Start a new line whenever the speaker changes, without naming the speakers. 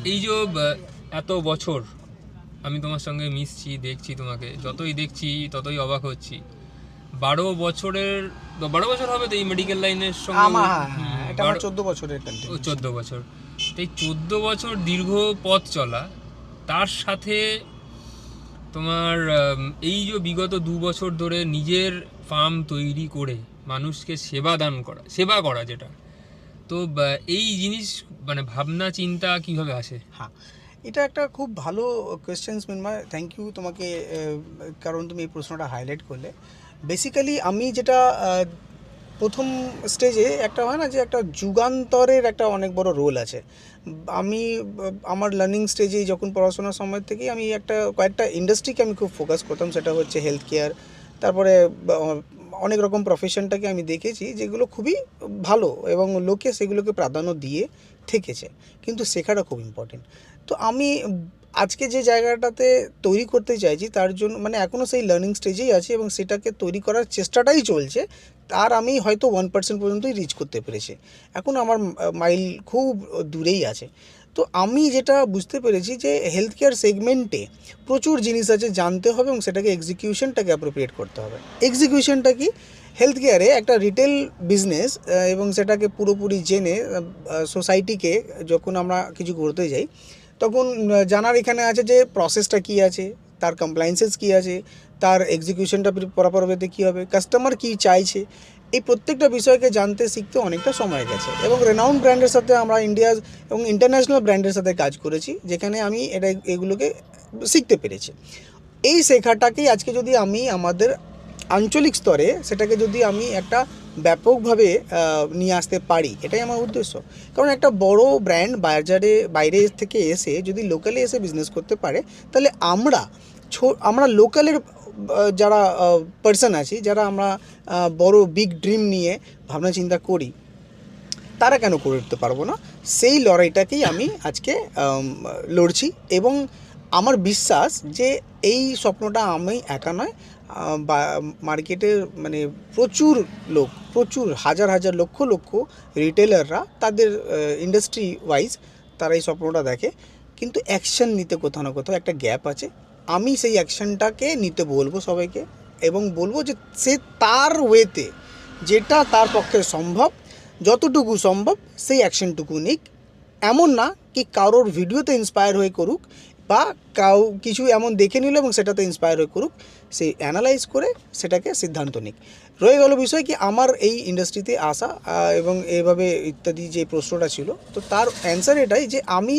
এই যে এত বছর আমি তোমার সঙ্গে মিশছি, দেখছি তোমাকে, যতই দেখছি ততই অবাক হচ্ছি। 12 বছরের, 12 বছর হবে তো এই মেডিকেল লাইনের সঙ্গে?
আমার এটা আমার 14 বছরের
14 বছর। তো এই 14 বছর দীর্ঘ পথ চলা, তার সাথে তোমার এই যে বিগত 2 বছর ধরে নিজের ফার্ম তৈরি করে মানুষকে সেবা করা যেটা, তো এই জিনিস মানে ভাবনা চিন্তা কিভাবে আসে?
হ্যাঁ, এটা একটা খুব ভালো কোয়েশ্চেন্স মিনময়, থ্যাংক ইউ তোমাকে, কারণ তুমি এই প্রশ্নটা হাইলাইট করলে। বেসিক্যালি আমি যেটা প্রথম স্টেজে একটা হয় না যে একটা যুগান্তরের একটা অনেক বড় রোল আছে। আমি আমার লার্নিং স্টেজে যখন পড়াশোনার সময় থেকেই আমি কয়েকটা ইন্ডাস্ট্রিকে আমি খুব ফোকাস করতাম, সেটা হচ্ছে হেলথ কেয়ার। তারপরে অনেক রকম প্রফেশনটাকে আমি দেখেছি যেগুলো খুবই ভালো এবং লোকে সেগুলোকে প্রাধান্য দিয়ে থেকেছে, কিন্তু শেখাটা খুব ইম্পর্টেন্ট। তো আমি আজকে যে জায়গাটাতে তৈরি করতে চাইছি তার জন্য মানে এখনও সেই লার্নিং স্টেজেই আছি এবং সেটাকে তৈরি করার চেষ্টাটাই চলছে। তার আমি হয়তো 1% পর্যন্তই রিচ করতে পেরেছি, এখন আমার মাইল খুব দূরেই আছে। তো আমি যেটা বুঝতে পেরেছি যে হেলথ কেয়ার সেগমেন্টে প্রচুর জিনিস আছে জানতে হবে এবং সেটাকে এক্সিকিউশনটাকে অ্যাপ্রোপ্রিয়েট করতে হবে। এক্সিকিউশনটা কি? হেলথ কেয়ারে একটা রিটেল বিজনেস এবং সেটাকে পুরোপুরি জেনে সোসাইটিকে যখন আমরা কিছু করতে যাই তখন জানার এখানে আছে যে প্রসেসটা কী আছে, তার কমপ্লায়েন্সেস কী আছে, তার এক্সিকিউশনটা প্রপার ওয়েতে কী হবে, কাস্টমার কী চাইছে, এই প্রত্যেকটা বিষয়কে জানতে শিখতে অনেকটা সময় গেছে। এবং রেনাউন্ড ব্র্যান্ডের সাথে আমরা ইন্ডিয়ার এবং ইন্টারন্যাশনাল ব্র্যান্ডের সাথে কাজ করেছি, যেখানে আমি এগুলোকে শিখতে পেরেছি। এই শেখাটাকেই আজকে যদি আমি আমাদের আঞ্চলিক স্তরে সেটাকে যদি আমি একটা ব্যাপকভাবে নিয়ে আসতে পারি, এটাই আমার উদ্দেশ্য। কারণ একটা বড় ব্র্যান্ড বাইরে থেকে এসে যদি লোকালে এসে বিজনেস করতে পারে, তাহলে আমরা লোকালের যারা পার্সন আছি, যারা আমরা বড় বিগ ড্রিম নিয়ে ভাবনা চিন্তা করি, তারা কেন করে উঠতে পারবো না? সেই লড়াইটাকেই আমি আজকে লড়ছি। এবং আমার বিশ্বাস যে এই স্বপ্নটা আমি একা নয়, বা মার্কেটের মানে প্রচুর হাজার হাজার লক্ষ লক্ষ রিটেলাররা তাদের ইন্ডাস্ট্রি ওয়াইজ তারা এই স্বপ্নটা দেখে, কিন্তু অ্যাকশন নিতে কোথাও না কোথাও একটা গ্যাপ আছে। আমি সেই অ্যাকশনটাকে নিতে বলবো সবাইকে, এবং বলবো যে সে তার ওয়েতে যেটা তার পক্ষে সম্ভব, যতটুকু সম্ভব সেই অ্যাকশনটুকু নিক। এমন না কি কারোর ভিডিওতে ইন্সপায়ার হয়ে করুক বা কিছু এমন দেখে নিল এবং সেটাতে ইন্সপায়ার হয়ে করুক, সে অ্যানালাইজ করে সেটাকে সিদ্ধান্ত নিক। রয়ে গেল বিষয় কি আমার এই ইন্ডাস্ট্রিতে আসা এবং এভাবে ইত্যাদি যে প্রশ্নটা ছিল, তো তার অ্যান্সার এটাই যে আমি